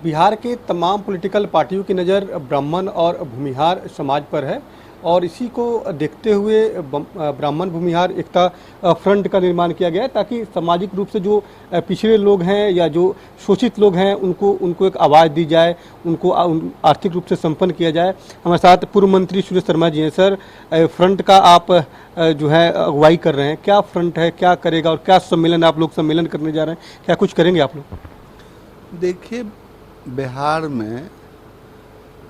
बिहार के तमाम पॉलिटिकल पार्टियों की नज़र ब्राह्मण और भूमिहार समाज पर है और इसी को देखते हुए ब्राह्मण भूमिहार एकता फ्रंट का निर्माण किया गया है ताकि सामाजिक रूप से जो पिछड़े लोग हैं या जो शोषित लोग हैं उनको एक आवाज़ दी जाए, उनको आर्थिक रूप से संपन्न किया जाए। हमारे साथ पूर्व मंत्री सुरेश शर्मा जी हैं। सर, फ्रंट का आप जो है अगुवाई कर रहे हैं, क्या फ्रंट है, क्या करेगा और क्या सम्मेलन आप लोग सम्मेलन करने जा रहे हैं, क्या कुछ करेंगे आप लोग? देखिए, बिहार में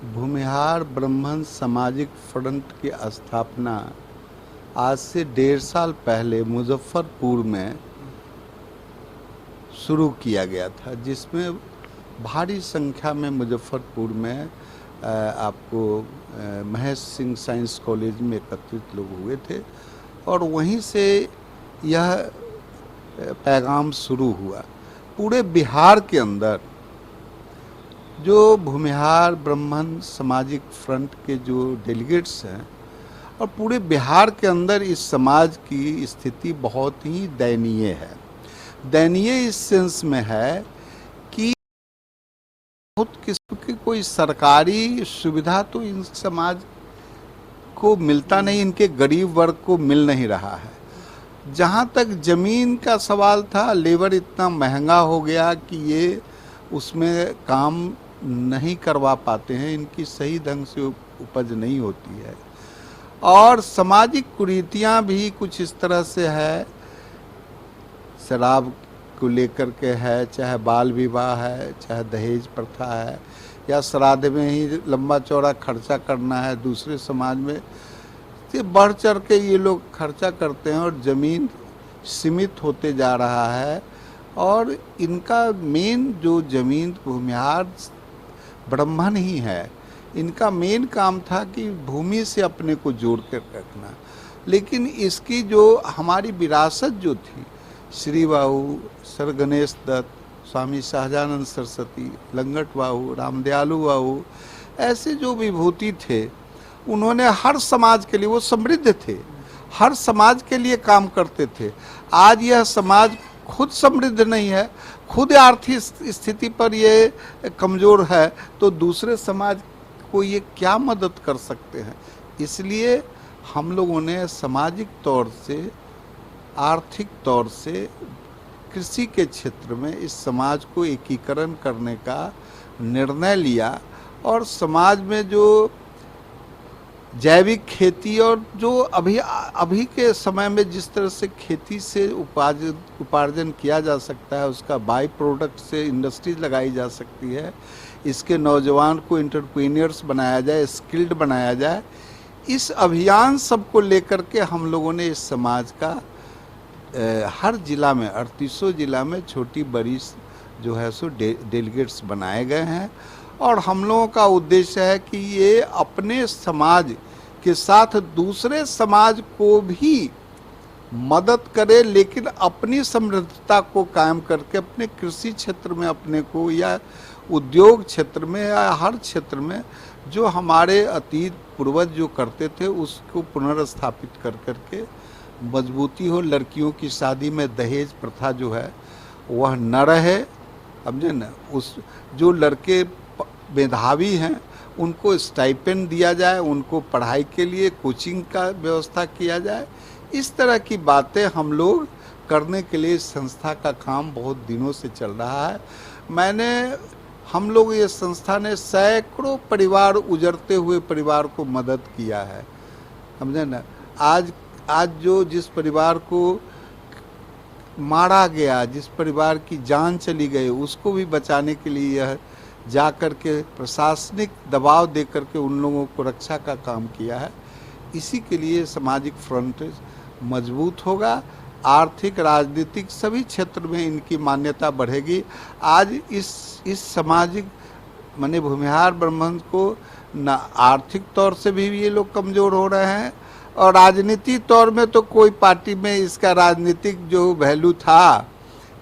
भूमिहार ब्राह्मण सामाजिक फ्रंट की स्थापना आज से 1.5 साल पहले मुजफ्फरपुर में शुरू किया गया था, जिसमें भारी संख्या में मुजफ्फरपुर में आपको महेश सिंह साइंस कॉलेज में एकत्रित लोग हुए थे और वहीं से यह पैगाम शुरू हुआ। पूरे बिहार के अंदर जो भूमिहार ब्राह्मण सामाजिक फ्रंट के जो डेलीगेट्स हैं और पूरे बिहार के अंदर इस समाज की स्थिति बहुत ही दयनीय है। दयनीय इस सेंस में है कि बहुत किस्म की कोई सरकारी सुविधा तो इन समाज को मिलता नहीं, इनके गरीब वर्ग को मिल नहीं रहा है। जहाँ तक ज़मीन का सवाल था, लेबर इतना महंगा हो गया कि ये उसमें काम नहीं करवा पाते हैं, इनकी सही ढंग से उपज नहीं होती है और सामाजिक कुरीतियाँ भी कुछ इस तरह से है, शराब को लेकर के है, चाहे बाल विवाह है, चाहे दहेज प्रथा है या श्राद्ध में ही लंबा चौड़ा खर्चा करना है दूसरे समाज में, ये बढ़ चढ़ के ये लोग खर्चा करते हैं और ज़मीन सीमित होते जा रहा है। और इनका मेन जो ज़मीन भूमिहार ब्राह्मण ही है, इनका मेन काम था कि भूमि से अपने को जोड़ कर रखना, लेकिन इसकी जो हमारी विरासत जो थी, श्री बाहू, सर गणेश दत्त, स्वामी शाहजानंद सरस्वती, लंगट बाहू, रामदयालु बाहू, ऐसे जो विभूति थे, उन्होंने हर समाज के लिए, वो समृद्ध थे, हर समाज के लिए काम करते थे। आज यह समाज खुद समृद्ध नहीं है, खुद आर्थिक स्थिति पर ये कमज़ोर है, तो दूसरे समाज को ये क्या मदद कर सकते हैं। इसलिए हम लोगों ने सामाजिक तौर से, आर्थिक तौर से, कृषि के क्षेत्र में इस समाज को एकीकरण करने का निर्णय लिया और समाज में जो जैविक खेती और जो अभी के समय में जिस तरह से खेती से उपार्जन किया जा सकता है, उसका बाई प्रोडक्ट से इंडस्ट्रीज लगाई जा सकती है, इसके नौजवान को एंटरप्रेन्योर्स बनाया जाए, स्किल्ड बनाया जाए, इस अभियान सबको लेकर के हम लोगों ने इस समाज का हर जिला में 38 जिला में छोटी बड़ी जो है सो डेलीगेट्स बनाए गए हैं और हम लोगों का उद्देश्य है कि ये अपने समाज के साथ दूसरे समाज को भी मदद करे, लेकिन अपनी समृद्धता को कायम करके अपने कृषि क्षेत्र में अपने को या उद्योग क्षेत्र में या हर क्षेत्र में जो हमारे अतीत पूर्वज जो करते थे उसको पुनर्स्थापित कर करके मजबूती हो। लड़कियों की शादी में दहेज प्रथा जो है वह न रहे, समझे न। उस जो लड़के मेधावी हैं उनको स्टाइपेंड दिया जाए, उनको पढ़ाई के लिए कोचिंग का व्यवस्था किया जाए। इस तरह की बातें हम लोग करने के लिए संस्था का काम बहुत दिनों से चल रहा है। हम लोग ये संस्था ने सैकड़ों परिवार, उजड़ते हुए परिवार को मदद किया है, समझे ना। आज जो जिस परिवार को मारा गया, जिस परिवार की जान चली गई, उसको भी बचाने के लिए यह जा कर के प्रशासनिक दबाव दे कर के उन लोगों को रक्षा का काम किया है। इसी के लिए सामाजिक फ्रंट मजबूत होगा, आर्थिक, राजनीतिक सभी क्षेत्र में इनकी मान्यता बढ़ेगी। आज इस सामाजिक माने भूमिहार ब्राह्मण को न आर्थिक तौर से भी ये लोग कमज़ोर हो रहे हैं और राजनीतिक तौर में तो कोई पार्टी में इसका राजनीतिक जो वैल्यू था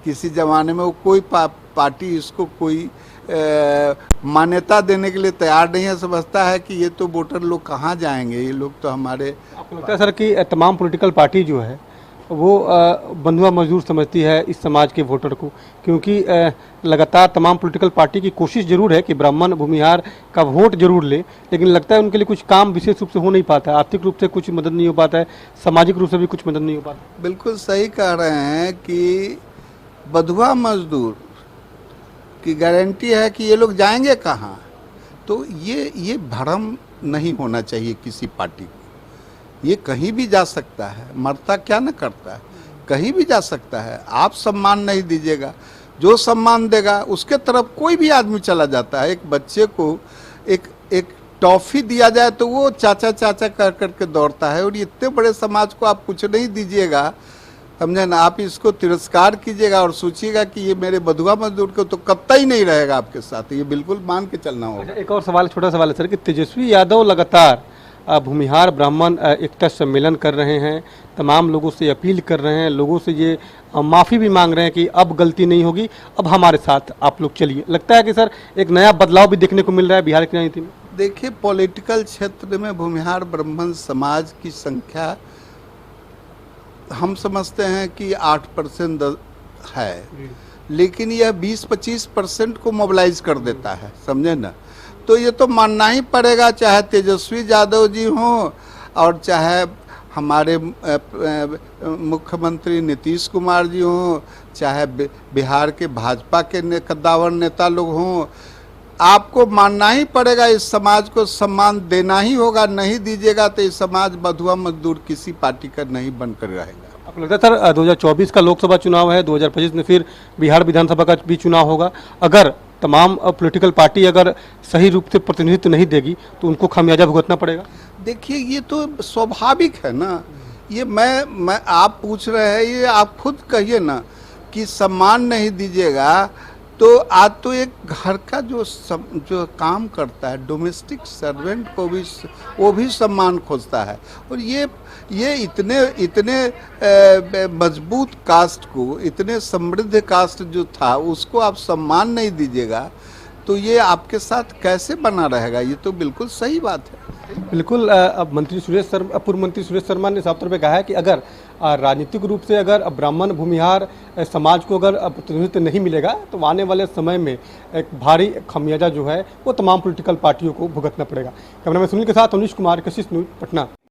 किसी ज़माने में, वो कोई पार्टी इसको कोई मान्यता देने के लिए तैयार नहीं है। समझता है कि ये तो वोटर लोग कहाँ जाएंगे, ये लोग तो हमारे। आपको लगता है सर कि तमाम पॉलिटिकल पार्टी जो है वो बंधुआ मजदूर समझती है इस समाज के वोटर को, क्योंकि लगातार तमाम पॉलिटिकल पार्टी की कोशिश जरूर है कि ब्राह्मण भूमिहार का वोट जरूर ले, लेकिन लगता है उनके लिए कुछ काम विशेष रूप से हो नहीं पाता है, आर्थिक रूप से कुछ मदद नहीं हो पाता है, सामाजिक रूप से भी कुछ मदद नहीं हो पाता। बिल्कुल सही कह रहे हैं कि बंधुआ मजदूर की गारंटी है कि ये लोग जाएंगे कहाँ। तो ये भ्रम नहीं होना चाहिए किसी पार्टी को। ये कहीं भी जा सकता है, मरता क्या न करता है, कहीं भी जा सकता है। आप सम्मान नहीं दीजिएगा, जो सम्मान देगा उसके तरफ कोई भी आदमी चला जाता है। एक बच्चे को एक टॉफी दिया जाए तो वो चाचा चाचा कर करके दौड़ता है, और इतने बड़े समाज को आप कुछ नहीं दीजिएगा, समझे ना, आप इसको तिरस्कार कीजिएगा और सोचिएगा कि ये मेरे बंधुआ मजदूर को तो कतई नहीं रहेगा आपके साथ। ये बिल्कुल मान के चलना होगा। एक और सवाल, छोटा सवाल है सर, कि तेजस्वी यादव लगातार भूमिहार ब्राह्मण एकता सम्मेलन कर रहे हैं, तमाम लोगों से अपील कर रहे हैं, लोगों से ये माफ़ी भी मांग रहे हैं कि अब गलती नहीं होगी, अब हमारे साथ आप लोग चलिए। लगता है कि सर एक नया बदलाव भी देखने को मिल रहा है बिहार की राजनीति में। देखिए, पॉलिटिकल क्षेत्र में भूमिहार ब्राह्मण समाज की संख्या हम समझते हैं कि 8% है, लेकिन यह 20-25% को मोबिलाइज कर देता है, समझे ना। तो ये तो मानना ही पड़ेगा, चाहे तेजस्वी यादव जी हों और चाहे हमारे मुख्यमंत्री नीतीश कुमार जी हों, चाहे बिहार के भाजपा के कद्दावर नेता लोग हों, आपको मानना ही पड़ेगा, इस समाज को सम्मान देना ही होगा। नहीं दीजिएगा तो इस समाज बंधुआ मजदूर किसी पार्टी का नहीं बनकर रहेगा। आपको लगता है सर 2024 का लोकसभा चुनाव है, 2025 में फिर बिहार विधानसभा का भी चुनाव होगा, अगर तमाम पॉलिटिकल पार्टी अगर सही रूप से प्रतिनिधित्व नहीं देगी तो उनको खामियाजा भुगतना पड़ेगा? देखिए, ये तो स्वाभाविक है ना। ये मैं आप पूछ रहे हैं, ये आप खुद कहिए ना कि सम्मान नहीं दीजिएगा तो आज तो एक घर का जो काम करता है, डोमेस्टिक सर्वेंट को भी वो भी सम्मान खोजता है। और ये इतने मजबूत कास्ट को, इतने समृद्ध कास्ट जो था, उसको आप सम्मान नहीं दीजिएगा तो ये आपके साथ कैसे बना रहेगा? ये तो बिल्कुल सही बात है। बिल्कुल। अब पूर्व मंत्री सुरेश शर्मा ने साफ तौर पे कहा है कि अगर राजनीतिक रूप से अगर ब्राह्मण भूमिहार समाज को अगर प्रतिनिधित्व नहीं मिलेगा तो आने वाले समय में एक भारी खमियाजा जो है वो तमाम पॉलिटिकल पार्टियों को भुगतना पड़ेगा। कैमरामैन सुनील के साथ अनिश कुमार, कशिश न्यूज, पटना।